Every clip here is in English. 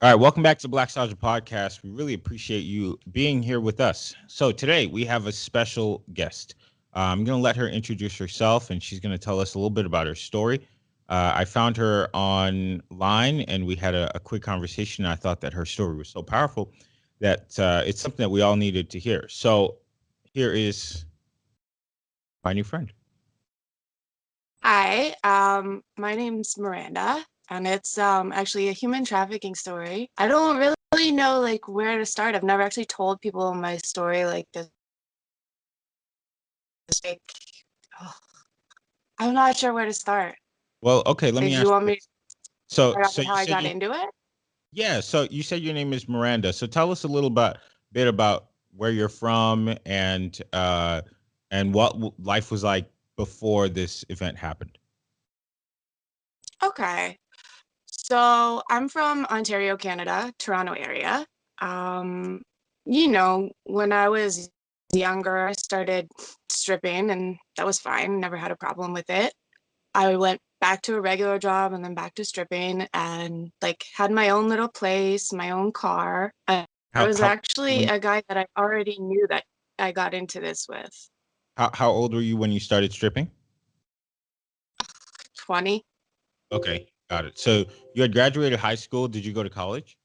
All right, welcome back to Blackstalgia podcast. We really appreciate you being here with us. So today we have a special guest. I'm going to let her introduce herself, and she's going to tell us a little bit about her story. I found her online, and we had a quick conversation. I thought that her story was so powerful that it's something that we all needed to hear. So here is my new friend. Hi, my name's Miranda, and it's actually a human trafficking story. I don't really know like where to start. I've never actually told people my story like this. Like, oh, I'm not sure where to start. Well, okay, let Like, me do you ask want you me to this. So, start off so with how you I said got you into it? Yeah, so you said your name is Miranda. So tell us a little bit about where you're from and what life was like before this event happened. Okay, so I'm from Ontario, Canada, Toronto area. Um, when I was younger, I started stripping, and that was fine. Never had a problem with it. I went back to a regular job and then back to stripping and like had my own little place, my own car. And I How was how actually when a guy that I already knew that I got into this with. how old were you when you started stripping? 20. Okay, got it. So you had graduated high school. Did you go to college?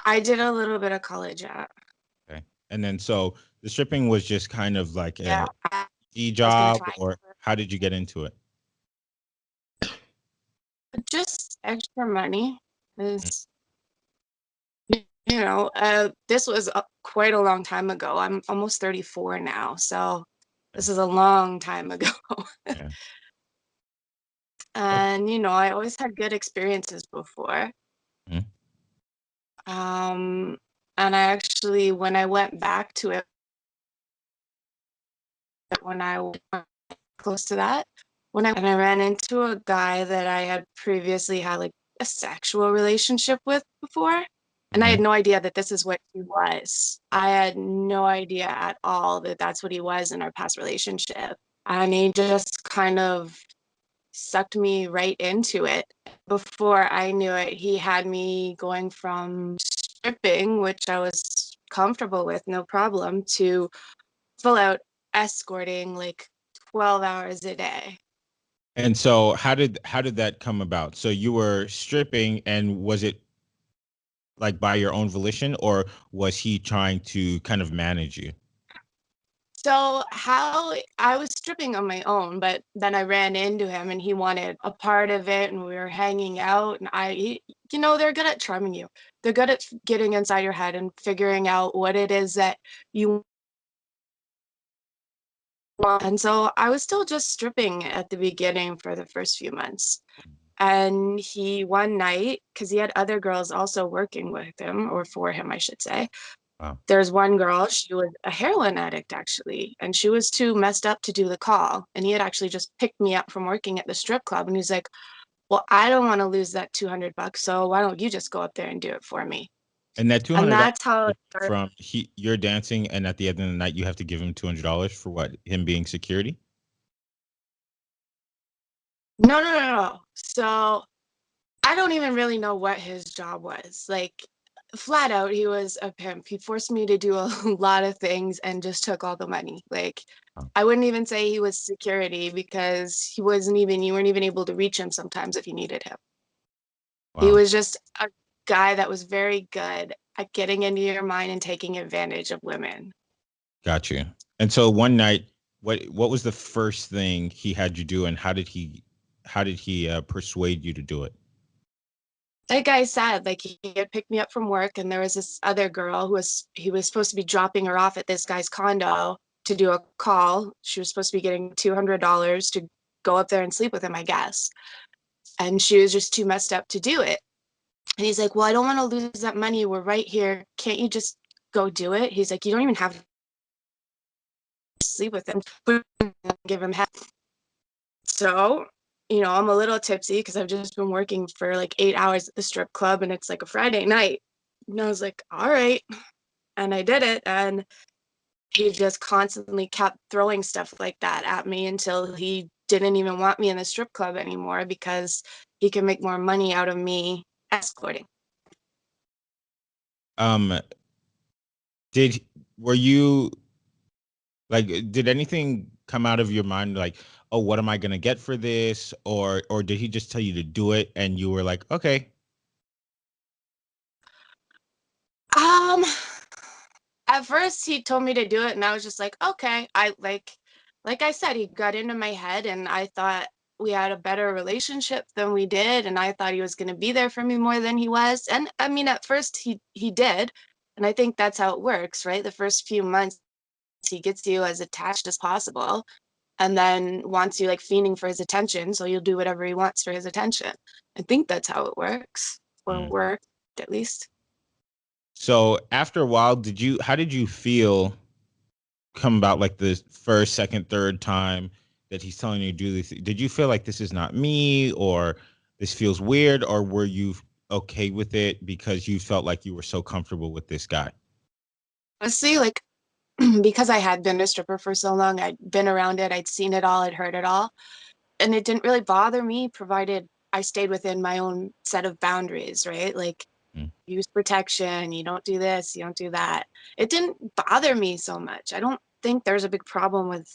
I did a little bit of college at. Okay, and then so the stripping was just kind of like Yeah, a I easy was gonna job, try or how did you get into it? just extra money. Mm. Is this was quite a long time ago. I'm almost 34 now, so Okay. this is a long time ago. Yeah. Okay. And I always had good experiences before. Mhm. Um, and I actually, when I went back to it, when I was close to that, and I ran into a guy that I had previously had like a sexual relationship with before. And I Mhm. had no idea that this is what he was. I had no idea at all that that's what he was in our past relationship. And he just kind of sucked me right into it. Before I knew it, he had me going from stripping, which I was comfortable with, no problem, to full out escorting like 12 hours a day. And so how did that come about? So you were stripping, and was it like by your own volition, or was he trying to kind of manage you? So how I was stripping on my own, but then I ran into him and he wanted a part of it and we were hanging out and they're good at charming you. They're good at getting inside your head and figuring out what it is that you want. And so I was still just stripping at the beginning for the first few months. And he one night, because he had other girls also working with him or for him, I should say, Wow. there's one girl, she was a heroin addict actually, and she was too messed up to do the call. And he had actually just picked me up from working at the strip club. And he's like, well, I don't want to lose that 200 bucks. So why don't you just go up there and do it for me? And that And $200 that's how it started. from you're dancing, and at the end of the night you have to give him $200 for what? Him being security? No, no, no, no. So I don't even really know what his job was. Like, flat out, he was a pimp. He forced me to do a lot of things and just took all the money. Like, Oh, I wouldn't even say he was security because you weren't even able to reach him sometimes if you needed him. He wow. was just a guy that was very good at getting into your mind and taking advantage of women. Got you. And so one night, what was the first thing he had you do, and how did he persuade you to do it? Like I said, like he had picked me up from work and there was this other girl he was supposed to be dropping her off at this guy's condo to do a call. She was supposed to be getting $200 to go up there and sleep with him, I guess. And she was just too messed up to do it. And he's like, well, I don't want to lose that money. We're right here. Can't you just go do it? He's like, you don't even have to sleep with him. Give him head. So, I'm a little tipsy because I've just been working for like 8 hours at the strip club and it's like a Friday night. And I was like, all right. And I did it. And he just constantly kept throwing stuff like that at me until he didn't even want me in the strip club anymore because he could make more money out of me escorting. Um, did were you like did anything come out of your mind like, oh, what am I gonna get for this? Or did he just tell you to do it and you were like, okay. Um, at first he told me to do it and I was just like, okay. Like I said, he got into my head and I thought we had a better relationship than we did and I thought he was going to be there for me more than he was. And I mean at first he did. And I think that's how it works, right? The first few months he gets you as attached as possible and then wants you like fiending for his attention, so you'll do whatever he wants for his attention. I think that's how it works, or Mm. worked at least. So after a while, how did you feel come about like the first, second, third time that he's telling you to do this? Did you feel like this is not me or this feels weird, or were you okay with it because you felt like you were so comfortable with this guy? Honestly, like because I had been a stripper for so long, I'd been around it, I'd seen it all, I'd heard it all, and it didn't really bother me provided I stayed within my own set of boundaries, right? Like Mm. use protection, you don't do this, you don't do that. It didn't bother me so much. I don't think there's a big problem with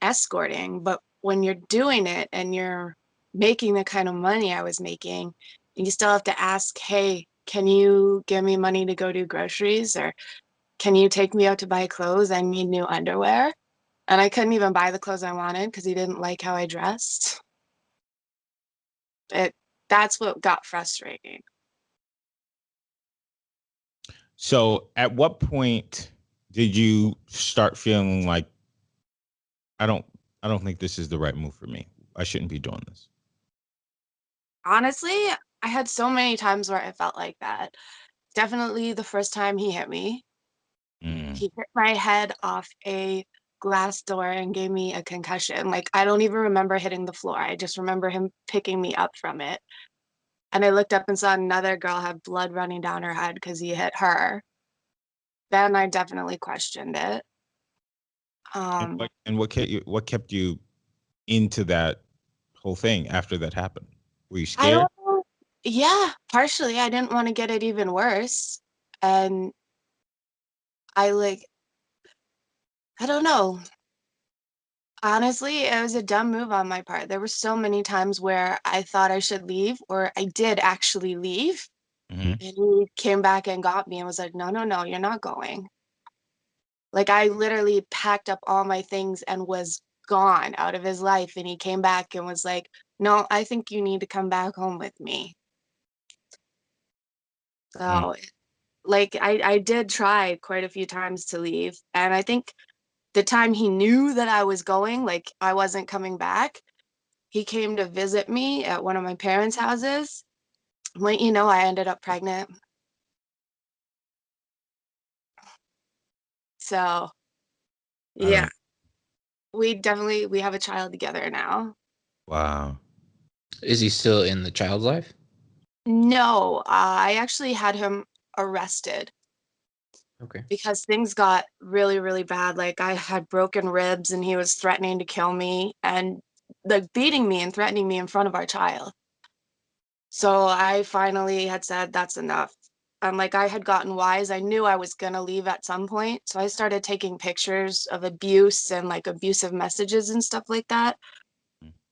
escorting, but when you're doing it and you're making the kind of money I was making, you still have to ask, hey, can you give me money to go do groceries? Or can you take me out to buy clothes? I need new underwear. And I couldn't even buy the clothes I wanted because he didn't like how I dressed. It That's what got frustrating. So at what point did you start feeling like I don't I don't think this is the right move for me. I shouldn't be doing this. Honestly, I had so many times where I felt like that. Definitely the first time he hit me. Mm. He hit my head off a glass door and gave me a concussion. Like, I don't even remember hitting the floor. I just remember him picking me up from it. And I looked up and saw another girl have blood running down her head because he hit her. Then I definitely questioned it. Um, And what kept you into that whole thing after that happened? Were you I scared? don't know. Yeah, partially. I didn't want to get it even worse. And I like, I don't know. Honestly, it was a dumb move on my part. There were so many times where I thought I should leave, or I did actually leave. Hmm. And he came back and got me and was like, no, no, no, you're not going. Like, I literally packed up all my things and was gone out of his life. And he came back and was like, no, I think you need to come back home with me. Mm. So, like, I did try quite a few times to leave. And I think the time he knew that I was going, like, I wasn't coming back, he came to visit me at one of my parents' houses. When I ended up pregnant. So I yeah, don't. we have a child together now. Wow. Is he still in the child's life? No, I actually had him arrested Okay. because things got really, really bad. Like I had broken ribs and he was threatening to kill me and like beating me and threatening me in front of our child. So I finally had said, that's enough. Like I had gotten wise. I knew I was going to leave at some point. So I started taking pictures of abuse and like abusive messages and stuff like that.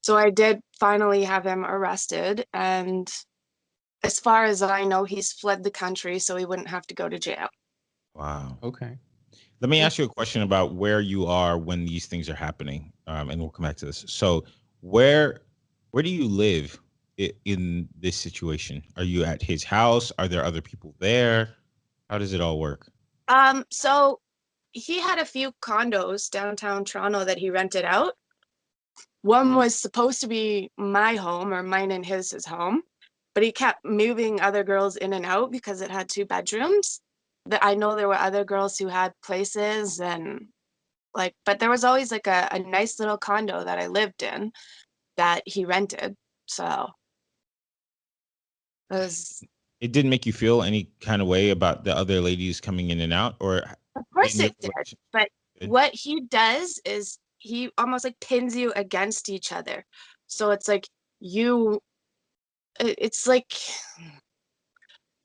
So I did finally have him arrested. And as far as I know, he's fled the country so he wouldn't have to go to jail. Wow. Okay. Let me ask you a question about where you are when these things are happening, and we'll come back to this. So, where where do you live in this situation? Are you at his house? Are there other people there? How does it all work? So he had a few condos downtown Toronto that he rented out. One was supposed to be my home or mine and his home, but he kept moving other girls in and out because it had two bedrooms. That I know there were other girls who had places and like, but there was always like a nice little condo that I lived in that he rented. So it was, It didn't make you feel any kind of way about the other ladies coming in and out, or of course in your it did. relationship? But what he does is he almost like pins you against each other. So it's like you, it's like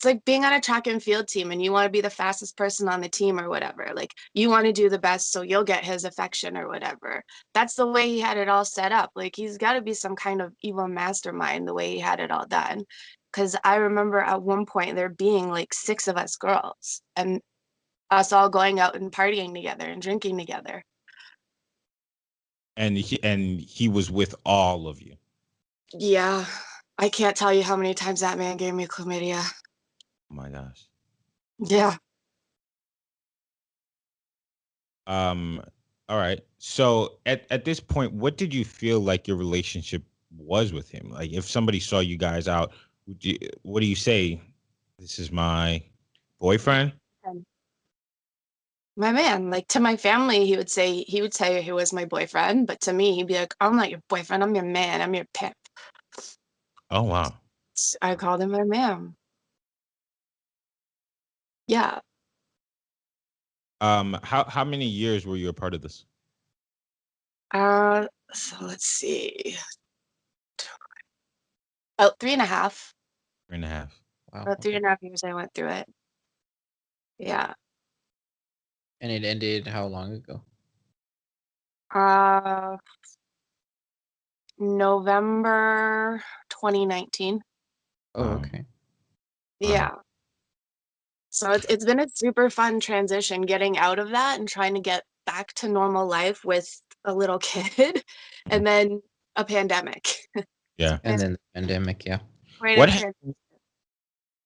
It's like being on a track and field team and you want to be the fastest person on the team or whatever. Like you want to do the best so you'll get his affection or whatever. That's the way he had it all set up. Like he's got to be some kind of evil mastermind the way he had it all done. Because I remember at one point there being like 6 of us girls and us all going out and partying together and drinking together. And he was with all of you. Yeah. I can't tell you how many times that man gave me chlamydia. Oh my gosh. Yeah. All right. So at this point, what did you feel like your relationship was with him? Like if somebody saw you guys out, what do you say? This is my boyfriend? My man, like to my family, he would say he was my boyfriend, but to me, he'd be like, I'm not your boyfriend, I'm your man, I'm your pimp. Oh wow. I called him my man. Yeah. How many years were you a part of this? So let's see. About 3.5. 3.5. Wow. About Okay. 3.5 years I went through it. Yeah. And it ended how long ago? Uh, November 2019. Oh, Wow. okay. Yeah. So it's been a super fun transition getting out of that and trying to get back to normal life with a little kid and then a pandemic. Yeah. And then the pandemic, yeah. Quite a What transition.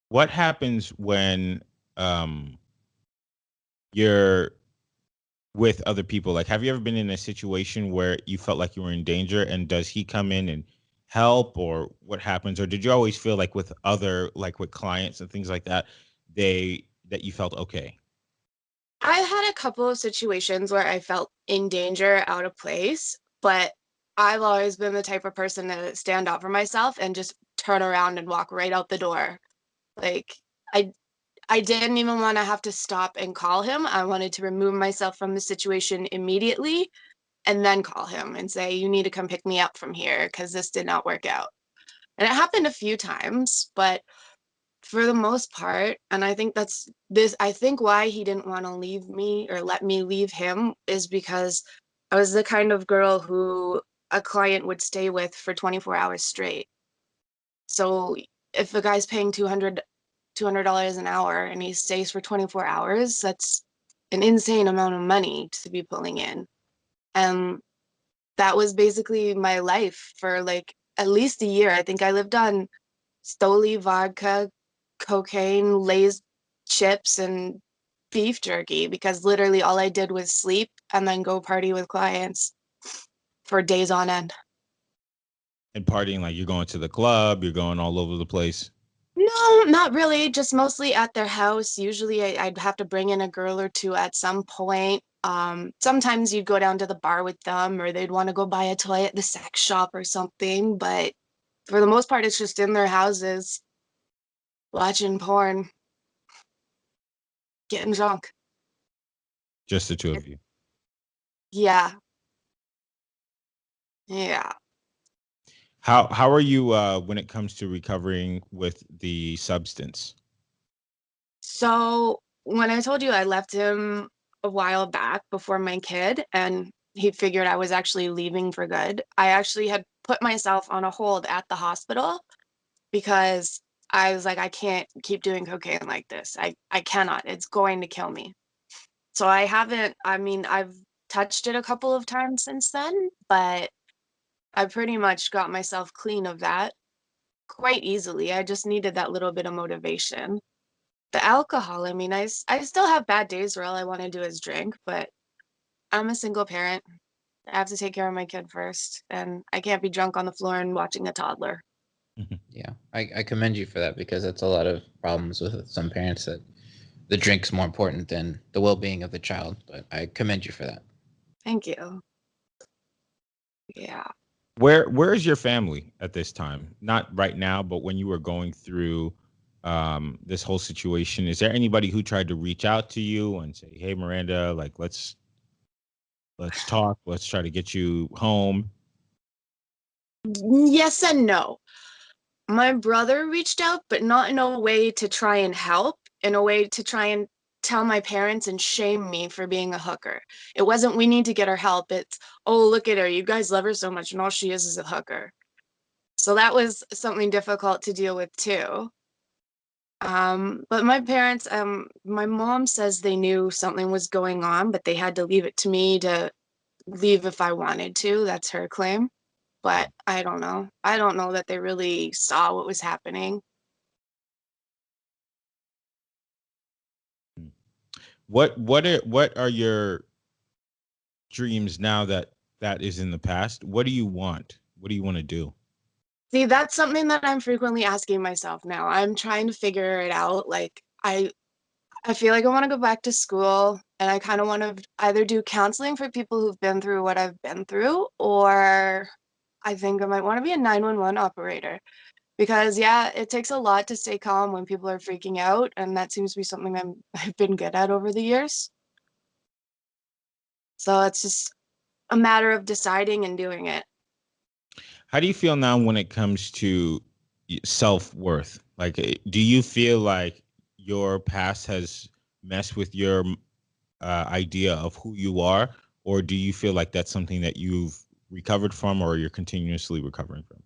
what happens when um you're with other people? Like, have you ever been in a situation where you felt like you were in danger, and does he come in and help, or what happens? Or did you always feel like with other, like with clients and things like that, that you felt okay? I had a couple of situations where I felt in danger, out of place, but I've always been the type of person to stand up for myself and just turn around and walk right out the door. Like I I didn't even want to have to stop and call him. I wanted to remove myself from the situation immediately and then call him and say, you need to come pick me up from here because this did not work out. And it happened a few times, but for the most part, and I think I think why he didn't want to leave me or let me leave him is because I was the kind of girl who a client would stay with for 24 hours straight. So if a guy's paying $200 an hour and he stays for 24 hours, that's an insane amount of money to be pulling in. And that was basically my life for like at least a year. I think I lived on Stoli vodka, cocaine, Lay's chips, and beef jerky because literally all I did was sleep and then go party with clients for days on end. And partying, like you're going to the club, you're going all over the place. No, not really. Just mostly at their house. Usually I'd have to bring in a girl or two at some point. Sometimes you'd go down to the bar with them or they'd want to go buy a toy at the sex shop or something. But for the most part, it's just in their houses watching porn, getting drunk. Just the two of you. Yeah. Yeah. How are you when it comes to recovering with the substance? So when I told you I left him a while back before my kid and he figured I was actually leaving for good, I actually had put myself on a hold at the hospital because I was like, I can't keep doing cocaine like this. I cannot. It's going to kill me. So I've touched it a couple of times since then, but I pretty much got myself clean of that quite easily. I just needed that little bit of motivation. The alcohol, I still have bad days where all I want to do is drink, but I'm a single parent. I have to take care of my kid first, and I can't be drunk on the floor and watching a toddler. Yeah. I commend you for that because that's a lot of problems with some parents that the drink's more important than the well-being of the child. But I commend you for that. Thank you. Yeah. Where is your family at this time? Not right now, but when you were going through this whole situation, is there anybody who tried to reach out to you and say, "Hey, Miranda, like let's talk. Let's try to get you home"? Yes and no. My brother reached out, but not in a way to try and help, in a way to try and tell my parents and shame me for being a hooker. It wasn't, we need to get her help. It's, oh, look at her. You guys love her so much, and all she is a hooker. So that was something difficult to deal with too. But my parents, my mom says they knew something was going on, but they had to leave it to me to leave if I wanted to. That's her claim. But I don't know. I don't know that they really saw what was happening. What are your dreams now that that is in the past? What do you want? What do you want to do? See, that's something that I'm frequently asking myself now. I'm trying to figure it out. Like I feel like I want to go back to school, and I kind of want to either do counseling for people who've been through what I've been through, or I think I might want to be a 911 operator. Because yeah, it takes a lot to stay calm when people are freaking out, and that seems to be something I've been good at over the years. So it's just a matter of deciding and doing it. How do you feel now when it comes to self-worth? Like, do you feel like your past has messed with your idea of who you are, or do you feel like that's something that you've recovered from, or you're continuously recovering from?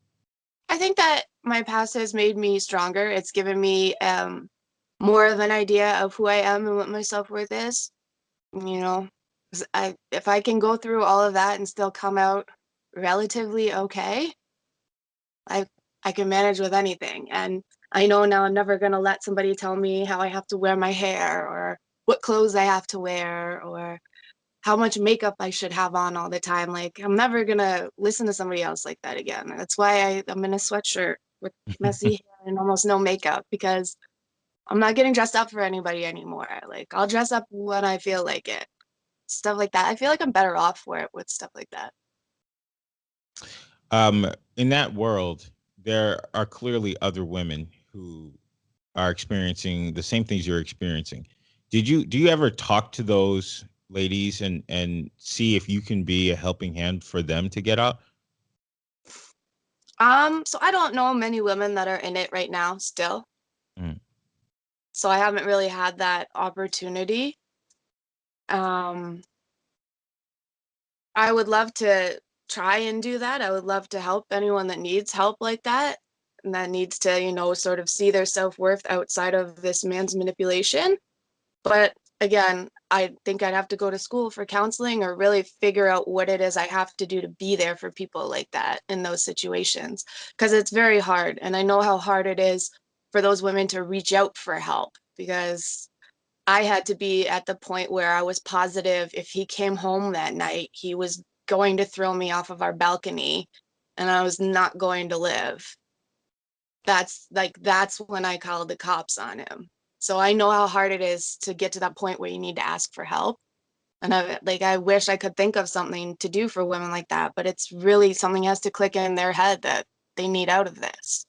I think that my past has made me stronger. It's given me more of an idea of who I am and what my self-worth is. You know, 'cause if I can go through all of that and still come out relatively okay, I I can manage with anything. And I know now I'm never gonna let somebody tell me how I have to wear my hair, or what clothes I have to wear, or how much makeup I should have on all the time. Like, I'm never gonna listen to somebody else like that again. That's why I'm in a sweatshirt with messy hair and almost no makeup, because I'm not getting dressed up for anybody anymore. Like, I'll dress up when I feel like it. Stuff like that. I feel like I'm better off for it with stuff like that. In that world, there are clearly other women who are experiencing the same things you're experiencing. Do you ever talk to those ladies and see if you can be a helping hand for them to get out? So I don't know many women that are in it right now still. Mm. So I haven't really had that opportunity. Um, I would love to try and do that. I would love to help anyone that needs help like that, and that needs to, sort of see their self-worth outside of this man's manipulation. But again, I think I'd have to go to school for counseling, or really figure out what it is I have to do to be there for people like that in those situations. Because it's very hard. And I know how hard it is for those women to reach out for help, because I had to be at the point where I was positive if he came home that night, he was going to throw me off of our balcony and I was not going to live. That's when I called the cops on him. So I know how hard it is to get to that point where you need to ask for help. And I wish I could think of something to do for women like that, but it's really something has to click in their head that they need out of this.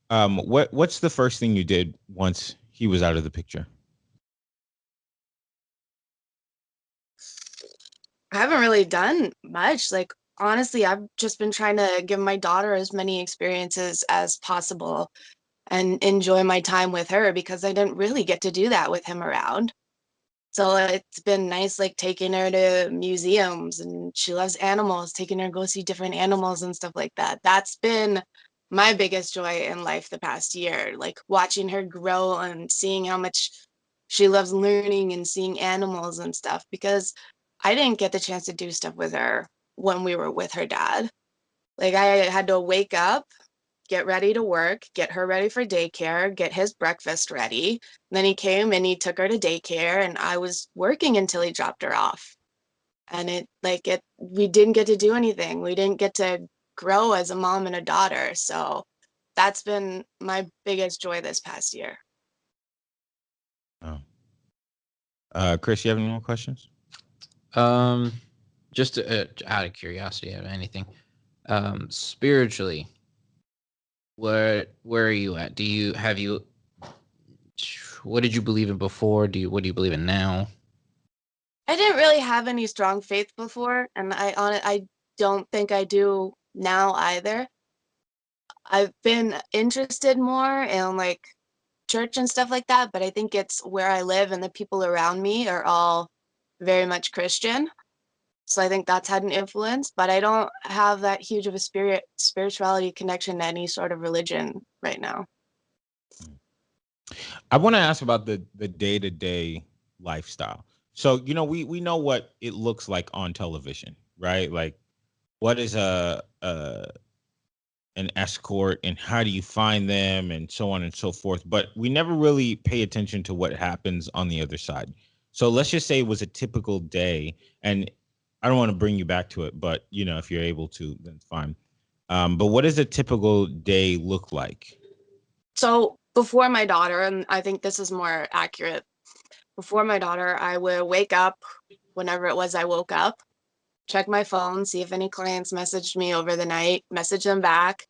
What's the first thing you did once he was out of the picture? I haven't really done much. Like, honestly, I've just been trying to give my daughter as many experiences as possible and enjoy my time with her, because I didn't really get to do that with him around. So it's been nice, like taking her to museums, and she loves animals, taking her to go see different animals and stuff like that. That's been my biggest joy in life the past year, like watching her grow and seeing how much she loves learning and seeing animals and stuff, because I didn't get the chance to do stuff with her when we were with her dad. Like, I had to wake up, get ready to work, get her ready for daycare, get his breakfast ready. And then he came and he took her to daycare, and I was working until he dropped her off. And we didn't get to do anything. We didn't get to grow as a mom and a daughter. So that's been my biggest joy this past year. Oh. Chris, you have any more questions? Just out of curiosity, of anything, spiritually, where are you at? What did you believe in before? What do you believe in now? I didn't really have any strong faith before, and I don't think I do now either. I've been interested more in like church and stuff like that, but I think it's where I live and the people around me are all very much Christian. So I think that's had an influence, but I don't have that huge of a spirituality connection to any sort of religion right now. I want to ask about the day-to-day lifestyle. So, we know what it looks like on television, right? Like, what is an escort and how do you find them and so on and so forth, but we never really pay attention to what happens on the other side. So let's just say it was a typical day, and I don't want to bring you back to it, but if you're able to, then fine. But what does a typical day look like? So before my daughter, and I think this is more accurate, before my daughter, I would wake up whenever it was I woke up, check my phone, see if any clients messaged me over the night, message them back,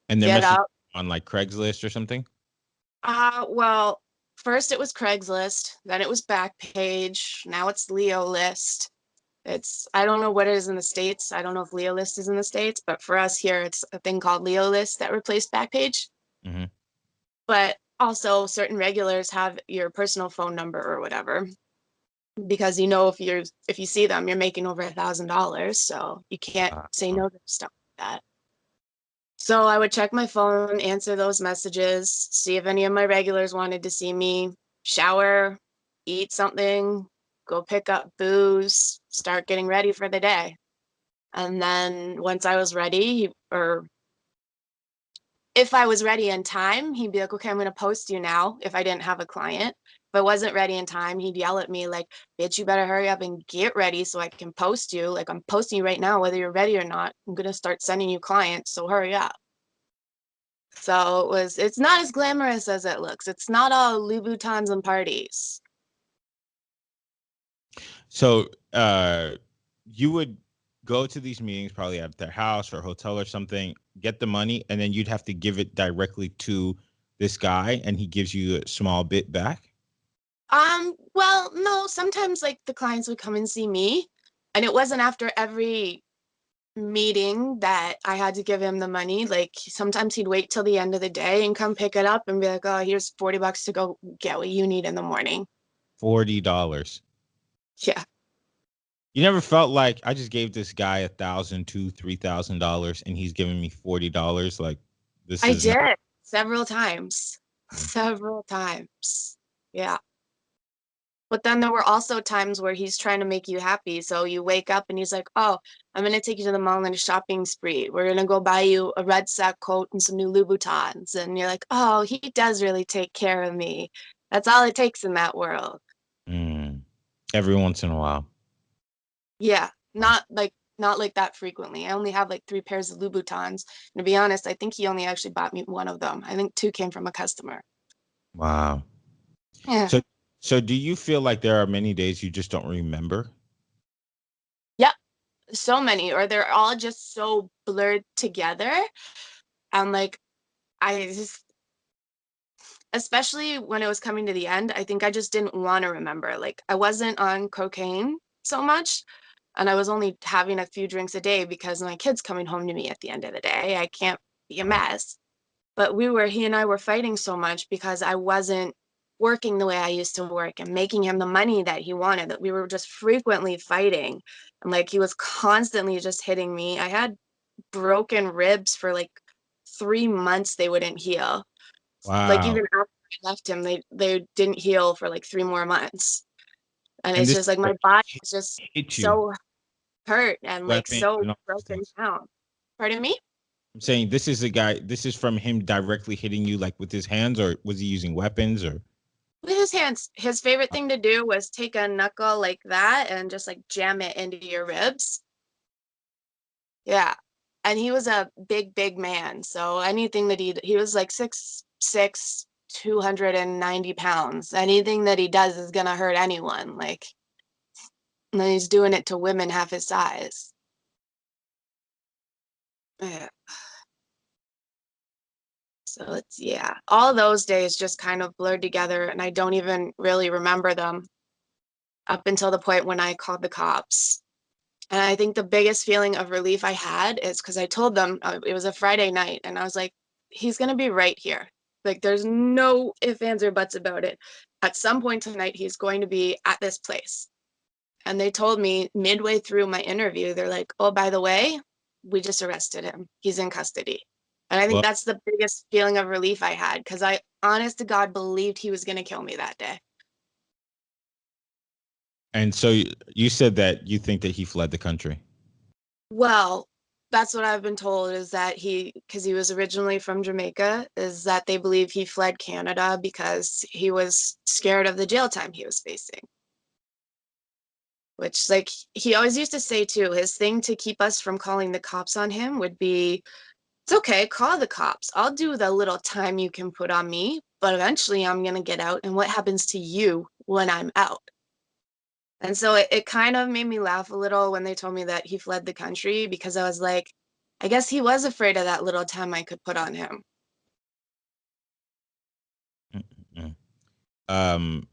And they're get messaging up. on like Craigslist or something? Well, first it was Craigslist, then it was Backpage, now it's Leo List. I don't know what it is in the States. I don't know if Leo List is in the States, but for us here, it's a thing called Leo List that replaced Backpage. Mm-hmm. But also certain regulars have your personal phone number or whatever, because if you see them, you're making over $1,000, so you can't say no to stuff like that. So I would check my phone, answer those messages, see if any of my regulars wanted to see me, shower, eat something, go pick up booze, start getting ready for the day. And then once I was ready, or if I was ready in time, he'd be like, okay, I'm going to post you now if I didn't have a client. If I wasn't ready in time, he'd yell at me like, bitch, you better hurry up and get ready so I can post you. Like, I'm posting you right now, whether you're ready or not. I'm going to start sending you clients, so hurry up. So it's not as glamorous as it looks. It's not all Louboutins and parties. So you would go to these meetings probably at their house or hotel or something, get the money, and then you'd have to give it directly to this guy, and he gives you a small bit back? Well, no, sometimes like the clients would come and see me, and it wasn't after every meeting that I had to give him the money. Like sometimes he'd wait till the end of the day and come pick it up and be like, oh, here's $40 to go get what you need in the morning. $40. Yeah. You never felt like I just gave this guy $1,000, $3,000, and he's giving me $40? Like this I is did not. several times. Several times. Yeah. But then there were also times where he's trying to make you happy. So you wake up and he's like, oh, I'm going to take you to the mall on a shopping spree. We're going to go buy you a red sack coat and some new Louboutins. And you're like, oh, he does really take care of me. That's all it takes in that world. Every once in a while. Yeah, not like that frequently. I only have like 3 pairs of Louboutins. And to be honest, I think he only actually bought me one of them. I think 2 came from a customer. Wow. Yeah. So do you feel like there are many days you just don't remember? Yep. So many, or they're all just so blurred together. And like, I just, especially when it was coming to the end, I think I just didn't want to remember. Like, I wasn't on cocaine so much, and I was only having a few drinks a day because my kid's coming home to me at the end of the day. I can't be a mess. But he and I were fighting so much because I wasn't working the way I used to work and making him the money that he wanted, that we were just frequently fighting. And like, he was constantly just hitting me. I had broken ribs for like 3 months. They wouldn't heal. Like Wow. even after I left him, they didn't heal for like 3 more months. And And it's this just like my body is just hit you, so hurt and like weapons so and all these broken things. down. Pardon me? I'm saying this is from him directly hitting you like with his hands, or was he using weapons or? With his hands. His favorite thing to do was take a knuckle like that and just like jam it into your ribs. Yeah. And he was a big man. So anything that he was like 6'6", 290 pounds. Anything that he does is gonna hurt anyone. Like, and then he's doing it to women half his size. Yeah. So all those days just kind of blurred together and I don't even really remember them up until the point when I called the cops. And I think the biggest feeling of relief I had is because I told them it was a Friday night and I was like, he's going to be right here. Like, there's no ifs, ands, or buts about it. At some point tonight, he's going to be at this place. And they told me midway through my interview, they're like, oh, by the way, we just arrested him. He's in custody. And I think Well, that's the biggest feeling of relief I had, because I, honest to God, believed he was going to kill me that day. and so you said that you think that he fled the country. Well, that's what I've been told, is that because he was originally from Jamaica, is that they believe he fled Canada because he was scared of the jail time he was facing. Which, like, he always used to say too, his thing to keep us from calling the cops on him would be, it's okay, call the cops. I'll do the little time you can put on me, but eventually I'm going to get out. And what happens to you when I'm out? And so it kind of made me laugh a little when they told me that he fled the country, because I was like, I guess he was afraid of that little time I could put on him. Mm-mm.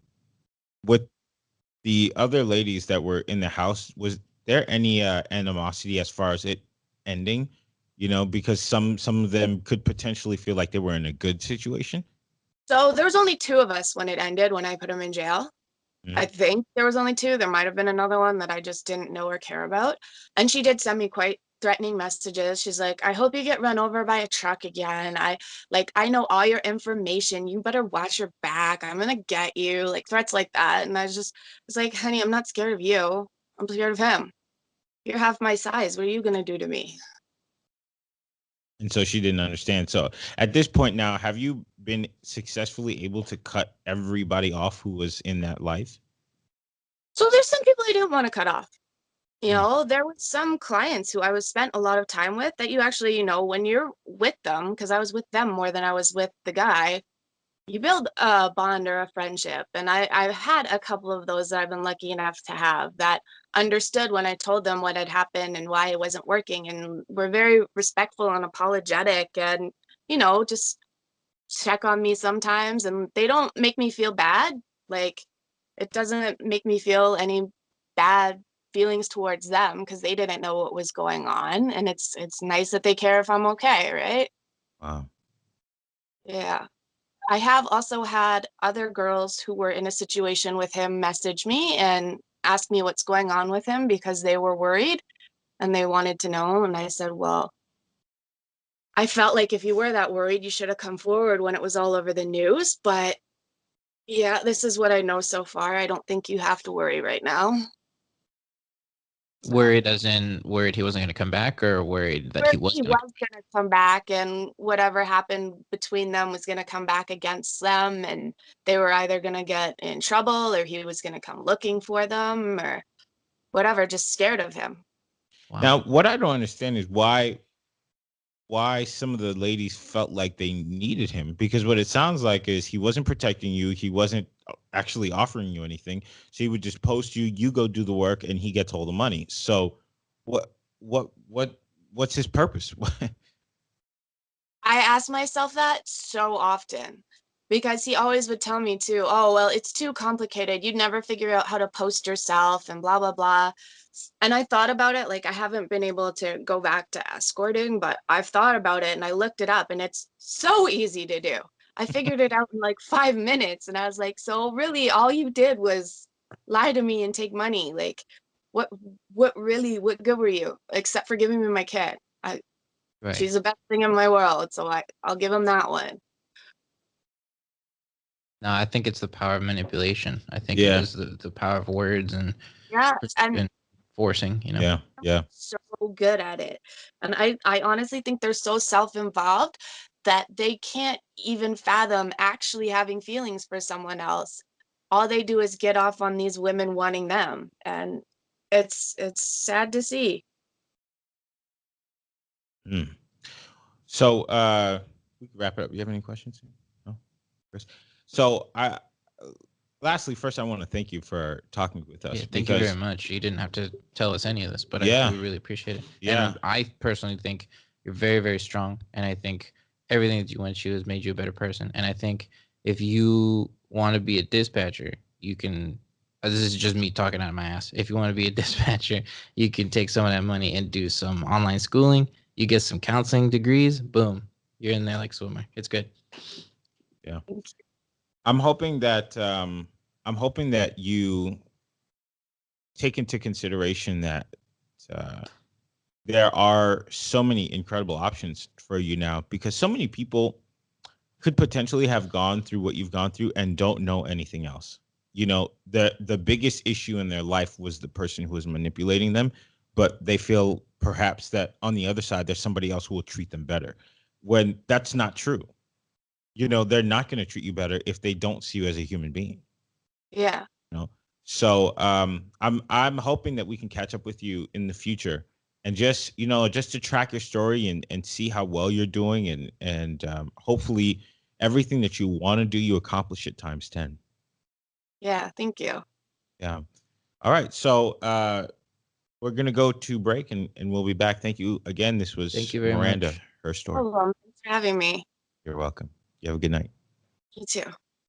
With the other ladies that were in the house, was there any animosity as far as it ending? You know, because some of them could potentially feel like they were in a good situation. So there was only two of us when it ended, when I put him in jail. I think there was only two. There might have been another one that I just didn't know or care about. And she did send me quite threatening messages. She's like, I hope you get run over by a truck again. I know all your information. You better watch your back. I'm gonna get you. Like, threats like that. And I was like, honey, I'm not scared of you. I'm scared of him. You're half my size. What are you gonna do to me? And so she didn't understand. So at this point now, have you been successfully able to cut everybody off who was in that life? So there's some people I didn't want to cut off. You Mm. know, there were some clients who I was spent a lot of time with that you actually, when you're with them, because I was with them more than I was with the guy, you build a bond or a friendship. And I've had a couple of those that I've been lucky enough to have that understood when I told them what had happened and why it wasn't working, and were very respectful and apologetic, and, just check on me sometimes. And they don't make me feel bad. Like, it doesn't make me feel any bad feelings towards them, because they didn't know what was going on. And it's nice that they care if I'm okay, right? Wow. Yeah. I have also had other girls who were in a situation with him message me and ask me what's going on with him, because they were worried and they wanted to know. And I said, well, I felt like if you were that worried, you should have come forward when it was all over the news. But yeah, this is what I know so far. I don't think you have to worry right now. Worried as in worried he wasn't going to come back, or worried that he was He going to was going to come back, and whatever happened between them was going to come back against them, and they were either going to get in trouble, or he was going to come looking for them, or whatever, just scared of him. Wow. Now, what I don't understand is why some of the ladies felt like they needed him, because what it sounds like is he wasn't protecting you, he wasn't actually offering you anything, so he would just post you go do the work, and he gets all the money. So what's his purpose? I ask myself that so often, because he always would tell me too, oh, well, it's too complicated. You'd never figure out how to post yourself and blah, blah, blah. And I thought about it. Like, I haven't been able to go back to escorting, but I've thought about it and I looked it up, and it's so easy to do. I figured it out in like 5 minutes, and I was like, so really all you did was lie to me and take money. Like, what what good were you, except for giving me my kid? Right. She's the best thing in my world, so I'll give him that one. No, I think it's the power of manipulation. I think it Yeah. is the power of words and Yeah, and forcing, Yeah. so good at it. And I honestly think they're so self-involved that they can't even fathom actually having feelings for someone else. All they do is get off on these women wanting them, and it's sad to see. Mm. So we can wrap it up. You have any questions? No, Chris? So lastly, first I want to thank you for talking with us. Yeah, thank you very much. You didn't have to tell us any of this, but Yeah. we really appreciate it. Yeah. And I personally think you're very, very strong. And I think everything that you went through has made you a better person. And I think if you want to be a dispatcher, you can. This is just me talking out of my ass. If you want to be a dispatcher, you can take some of that money and do some online schooling. You get some counseling degrees. Boom. You're in there like swimmer. It's good. Yeah. Thank you. I'm hoping that you take into consideration that uh, there are so many incredible options for you now, because so many people could potentially have gone through what you've gone through and don't know anything else. You know, the biggest issue in their life was the person who was manipulating them, but they feel perhaps that on the other side there's somebody else who will treat them better, when that's not true. You know, they're not going to treat you better if they don't see you as a human being. Yeah. You know, so I'm hoping that we can catch up with you in the future, and just, you know, just to track your story and see how well you're doing, and hopefully everything that you want to do, you accomplish it times 10. Yeah. Thank you. Yeah. All right. So we're gonna go to break, and we'll be back. Thank you again. This Thank was you very Miranda, much. her story. Oh, well, thanks for having me. You're welcome. You have a good night. You too.